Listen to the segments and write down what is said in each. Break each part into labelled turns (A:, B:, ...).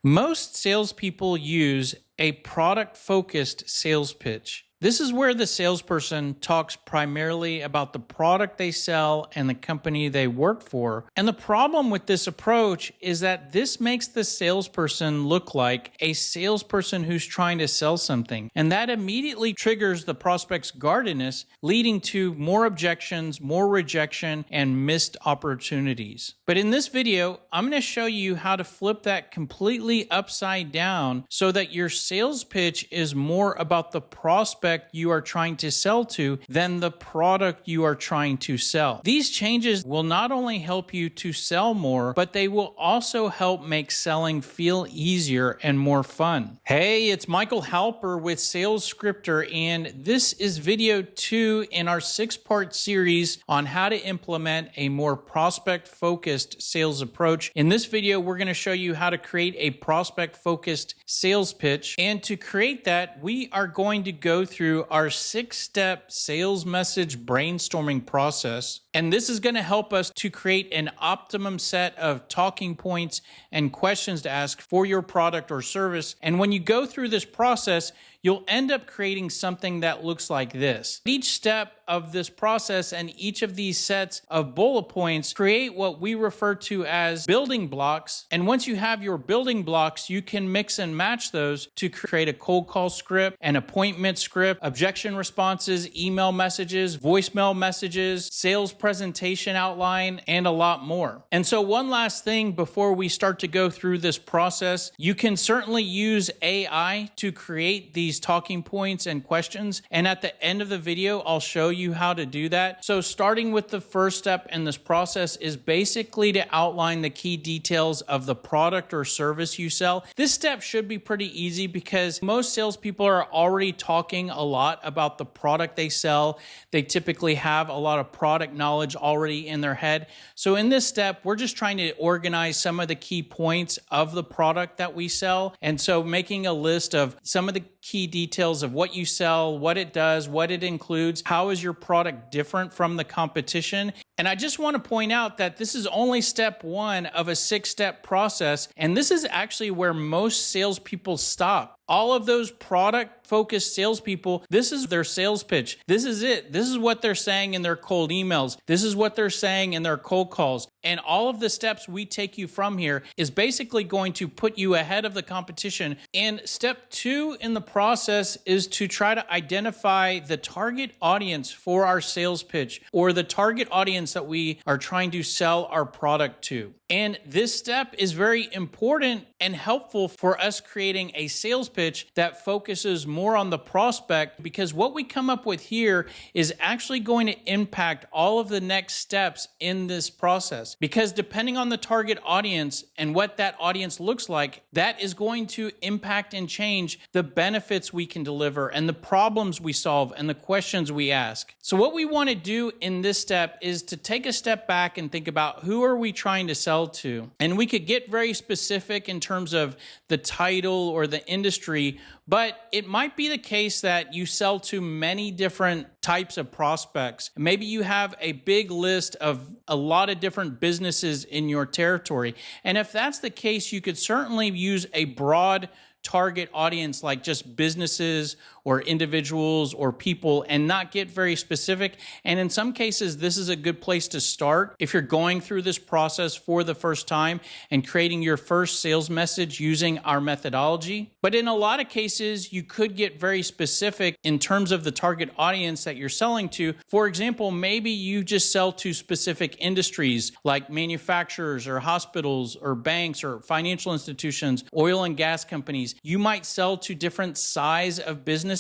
A: Most salespeople use a product-focused sales pitch. This is where the salesperson talks primarily about the product they sell and the company they work for. And the problem with this approach is that this makes the salesperson look like a salesperson who's trying to sell something. And that immediately triggers the prospect's guardedness, leading to more objections, more rejection, and missed opportunities. But in this video, I'm going to show you how to flip that completely upside down so that your sales pitch is more about the prospect you are trying to sell to than the product you are trying to sell. These changes will not only help you to sell more, but they will also help make selling feel easier and more fun. Hey, it's Michael Halper with Sales Scripter, and this is video 2 in our 6-part series on how to implement a more prospect-focused sales approach. In this video, we're going to show you how to create a prospect-focused sales pitch. And to create that, we are going to go through our 6-step sales message brainstorming process. And this is going to help us to create an optimum set of talking points and questions to ask for your product or service. And when you go through this process, you'll end up creating something that looks like this. Each step of this process and each of these sets of bullet points create what we refer to as building blocks. And once you have your building blocks, you can mix and match those to create a cold call script, an appointment script, objection responses, email messages, voicemail messages, sales presentation outline, and a lot more. And so one last thing before we start to go through this process, you can certainly use AI to create these talking points and questions. And at the end of the video, I'll show you how to do that. So starting with the first step in this process is basically to outline the key details of the product or service you sell. This step should be pretty easy because most salespeople are already talking a lot about the product they sell. They typically have a lot of product knowledge already in their head. So in this step, we're just trying to organize some of the key points of the product that we sell. And so making a list of some of the key details of what you sell, what it does, what it includes, how is your product different from the competition. And I just want to point out that this is only step 1 of a 6-step process. And this is actually where most salespeople stop. All of those product-focused salespeople, this is their sales pitch. This is it. This is what they're saying in their cold emails. This is what they're saying in their cold calls. And all of the steps we take you from here is basically going to put you ahead of the competition. And step 2 in the process is to try to identify the target audience for our sales pitch, or the target audience that we are trying to sell our product to. And this step is very important and helpful for us creating a sales pitch that focuses more on the prospect, because what we come up with here is actually going to impact all of the next steps in this process. Because depending on the target audience and what that audience looks like, that is going to impact and change the benefits we can deliver and the problems we solve and the questions we ask. So what we want to do in this step is to take a step back and think about who are we trying to sell to. And we could get very specific in terms of the title or the industry, but it might be the case that you sell to many different types of prospects. Maybe you have a big list of a lot of different businesses in your territory. And if that's the case, you could certainly use a broad target audience like just businesses or individuals or people and not get very specific. And in some cases, this is a good place to start if you're going through this process for the first time and creating your first sales message using our methodology. But in a lot of cases, you could get very specific in terms of the target audience that you're selling to. For example, maybe you just sell to specific industries like manufacturers or hospitals or banks or financial institutions, oil and gas companies. You might sell to different size of businesses.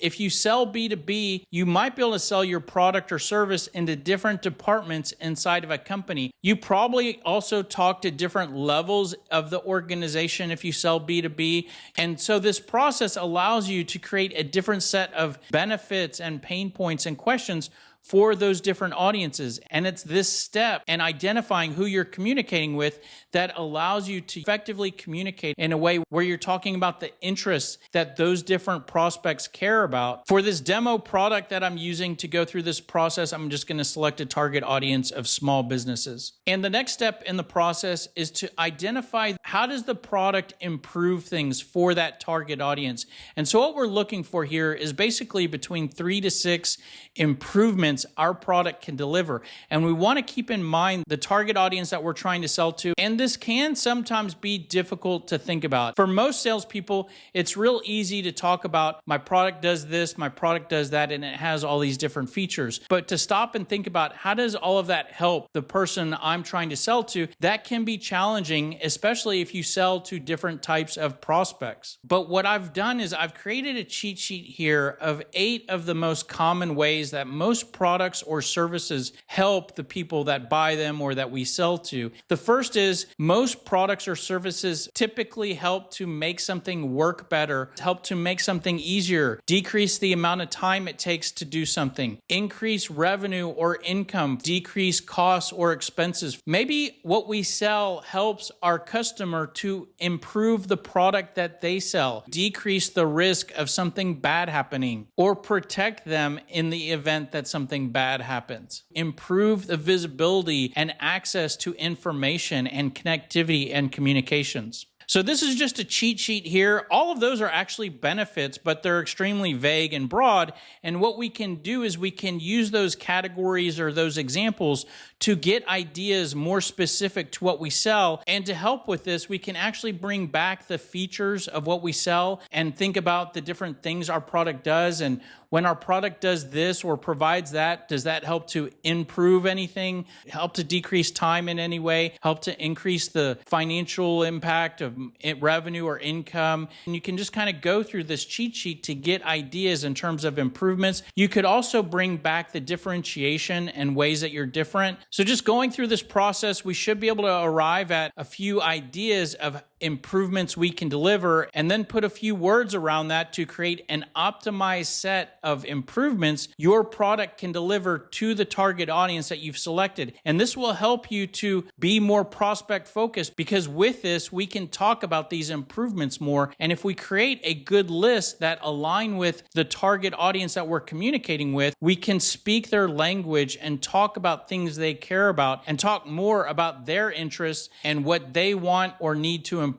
A: If you sell B2B, you might be able to sell your product or service into different departments inside of a company. You probably also talk to different levels of the organization if you sell B2B. And so this process allows you to create a different set of benefits and pain points and questions for those different audiences. And it's this step and identifying who you're communicating with that allows you to effectively communicate in a way where you're talking about the interests that those different prospects care about. For this demo product that I'm using to go through this process, I'm just going to select a target audience of small businesses. And the next step in the process is to identify how does the product improve things for that target audience. And so what we're looking for here is basically between 3 to 6 improvements our product can deliver. And we want to keep in mind the target audience that we're trying to sell to. And this can sometimes be difficult to think about. For most salespeople, it's real easy to talk about my product does this, my product does that, and it has all these different features. But to stop and think about how does all of that help the person I'm trying to sell to, that can be challenging, especially if you sell to different types of prospects. But what I've done is I've created a cheat sheet here of 8 of the most common ways that most products or services help the people that buy them or that we sell to. The first is most products or services typically help to make something work better, help to make something easier, decrease the amount of time it takes to do something, increase revenue or income, decrease costs or expenses. Maybe what we sell helps our customer to improve the product that they sell, decrease the risk of something bad happening, or protect them in the event that something bad happens. Improve the visibility and access to information and connectivity and communications. So this is just a cheat sheet here. All of those are actually benefits, but they're extremely vague and broad. And what we can do is we can use those categories or those examples to get ideas more specific to what we sell. And to help with this, we can actually bring back the features of what we sell and think about the different things our product does. And when our product does this or provides that, does that help to improve anything, help to decrease time in any way, help to increase the financial impact of revenue or income? And you can just kind of go through this cheat sheet to get ideas in terms of improvements. You could also bring back the differentiation and ways that you're different. So just going through this process, we should be able to arrive at a few ideas of improvements we can deliver, and then put a few words around that to create an optimized set of improvements your product can deliver to the target audience that you've selected. And this will help you to be more prospect focused, because with this, we can talk about these improvements more. And if we create a good list that align with the target audience that we're communicating with, we can speak their language and talk about things they care about and talk more about their interests and what they want or need to improve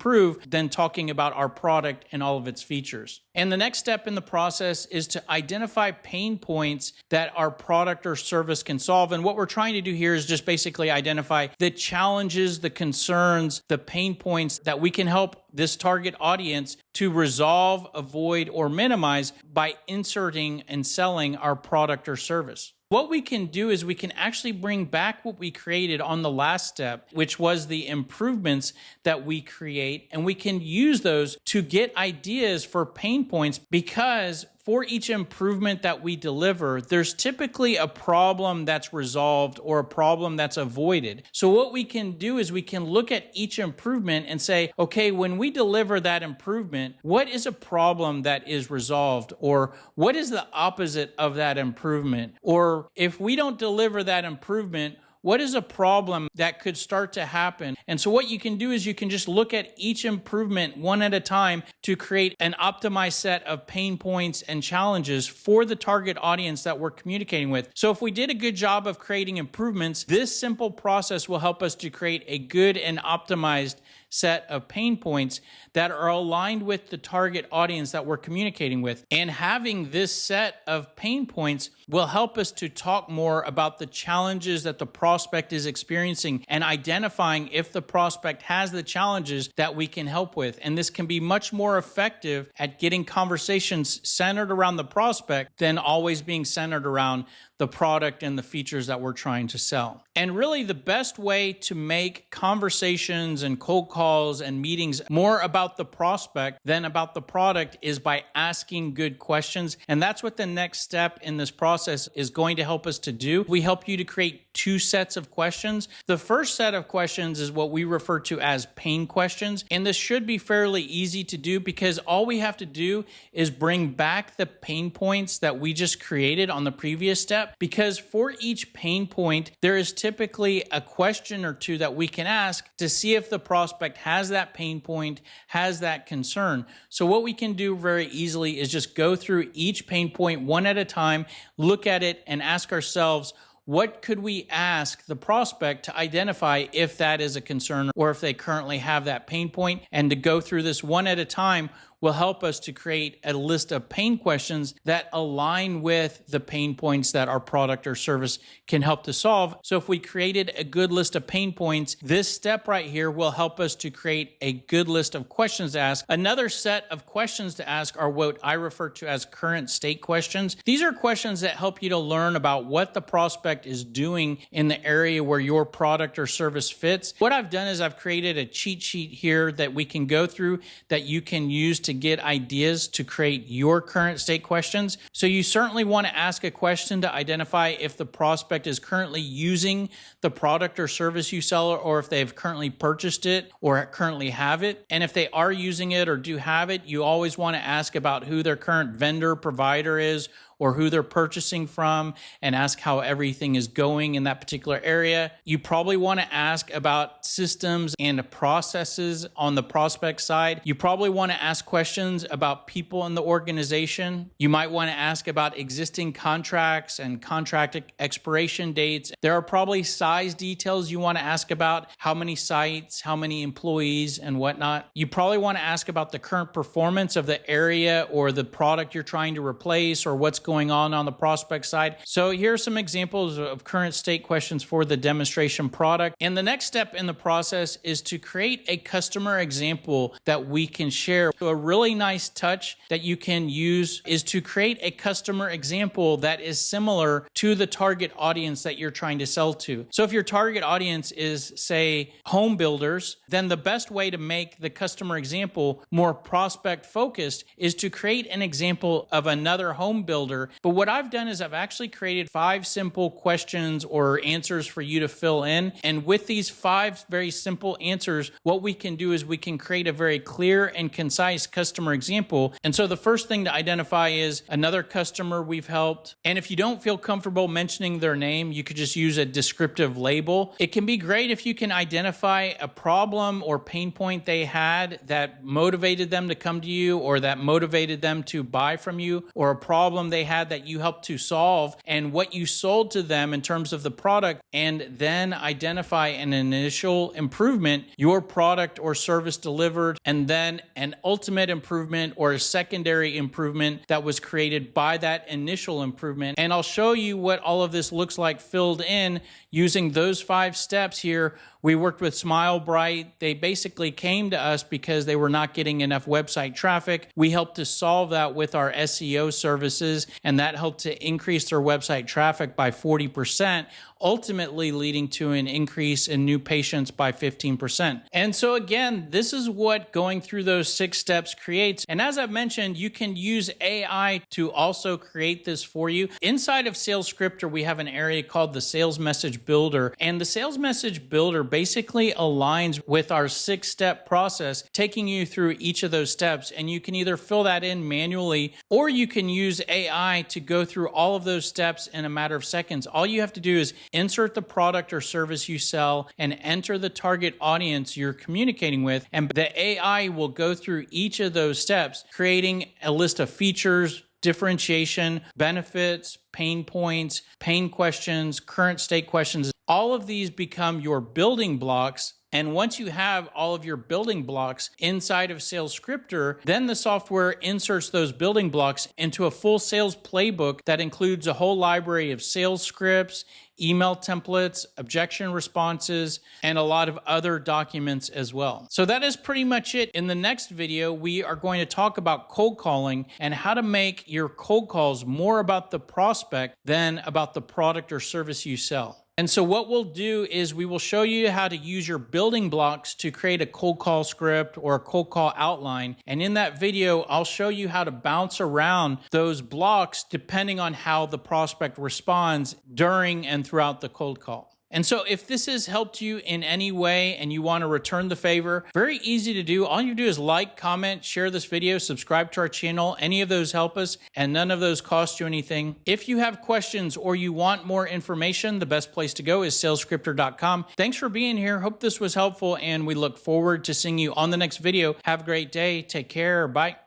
A: than talking about our product and all of its features. And the next step in the process is to identify pain points that our product or service can solve. And what we're trying to do here is just basically identify the challenges, the concerns, the pain points that we can help this target audience to resolve, avoid, or minimize by inserting and selling our product or service. What we can do is we can actually bring back what we created on the last step, which was the improvements that we create, and we can use those to get ideas for pain points, because for each improvement that we deliver, there's typically a problem that's resolved or a problem that's avoided. So what we can do is we can look at each improvement and say, okay, when we deliver that improvement, what is a problem that is resolved? Or what is the opposite of that improvement? Or if we don't deliver that improvement, what is a problem that could start to happen? And so what you can do is you can just look at each improvement one at a time to create an optimized set of pain points and challenges for the target audience that we're communicating with. So if we did a good job of creating improvements, this simple process will help us to create a good and optimized set of pain points that are aligned with the target audience that we're communicating with. And having this set of pain points will help us to talk more about the challenges that the prospect is experiencing and identifying if the prospect has the challenges that we can help with. And this can be much more effective at getting conversations centered around the prospect than always being centered around the product and the features that we're trying to sell. And really, the best way to make conversations and cold calls and meetings more about the prospect than about the product is by asking good questions. And that's what the next step in this process is going to help us to do. We help you to create two sets of questions. The first set of questions is what we refer to as pain questions. And this should be fairly easy to do because all we have to do is bring back the pain points that we just created on the previous step. Because for each pain point, there is typically a question or two that we can ask to see if the prospect has that pain point, has that concern. So what we can do very easily is just go through each pain point one at a time, look at it, and ask ourselves, what could we ask the prospect to identify if that is a concern or if they currently have that pain point? And to go through this one at a time will help us to create a list of pain questions that align with the pain points that our product or service can help to solve. So if we created a good list of pain points, this step right here will help us to create a good list of questions to ask. Another set of questions to ask are what I refer to as current state questions. These are questions that help you to learn about what the prospect is doing in the area where your product or service fits. What I've done is I've created a cheat sheet here that we can go through that you can use to get ideas to create your current state questions. So you certainly want to ask a question to identify if the prospect is currently using the product or service you sell, or if they've currently purchased it or currently have it. And if they are using it or do have it, you always want to ask about who their current vendor provider is or who they're purchasing from, and ask how everything is going in that particular area. You probably want to ask about systems and processes on the prospect side. You probably want to ask questions about people in the organization. You might want to ask about existing contracts and contract expiration dates. There are probably size details you want to ask about, how many sites, how many employees, and whatnot. You probably want to ask about the current performance of the area or the product you're trying to replace, or what's going on the prospect side. So here are some examples of current state questions for the demonstration product. And the next step in the process is to create a customer example that we can share. So a really nice touch that you can use is to create a customer example that is similar to the target audience that you're trying to sell to. So if your target audience is, say, home builders, then the best way to make the customer example more prospect focused is to create an example of another home builder. But what I've done is I've actually created 5 simple questions or answers for you to fill in. And with these 5 very simple answers, what we can do is we can create a very clear and concise customer example. And so the first thing to identify is another customer we've helped. And if you don't feel comfortable mentioning their name, you could just use a descriptive label. It can be great if you can identify a problem or pain point they had that motivated them to come to you, or that motivated them to buy from you, or a problem they had that you helped to solve and what you sold to them in terms of the product, and then identify an initial improvement your product or service delivered, and then an ultimate improvement or a secondary improvement that was created by that initial improvement. And I'll show you what all of this looks like filled in using those 5 steps here. We worked with SmileBright. They basically came to us because they were not getting enough website traffic. We helped to solve that with our SEO services, and that helped to increase their website traffic by 40%, ultimately leading to an increase in new patients by 15%. And so again, this is what going through those 6 steps creates. And as I've mentioned, you can use AI to also create this for you. Inside of SalesScripter, we have an area called the Sales Message Builder. And the Sales Message Builder basically aligns with our 6-step process, taking you through each of those steps. And you can either fill that in manually, or you can use AI to go through all of those steps in a matter of seconds. All you have to do is insert the product or service you sell and enter the target audience you're communicating with, and the AI will go through each of those steps, creating a list of features, differentiation, benefits, pain points, pain questions, current state questions. All of these become your building blocks. And once you have all of your building blocks inside of SalesScripter, then the software inserts those building blocks into a full sales playbook that includes a whole library of sales scripts, email templates, objection responses, and a lot of other documents as well. So that is pretty much it. In the next video, we are going to talk about cold calling and how to make your cold calls more about the prospect than about the product or service you sell. And so what we'll do is we will show you how to use your building blocks to create a cold call script or a cold call outline. And in that video, I'll show you how to bounce around those blocks depending on how the prospect responds during and throughout the cold call. And so if this has helped you in any way and you want to return the favor, very easy to do. All you do is like, comment, share this video, subscribe to our channel. Any of those help us and none of those cost you anything. If you have questions or you want more information, the best place to go is salescriptor.com. Thanks for being here. Hope this was helpful and we look forward to seeing you on the next video. Have a great day. Take care. Bye.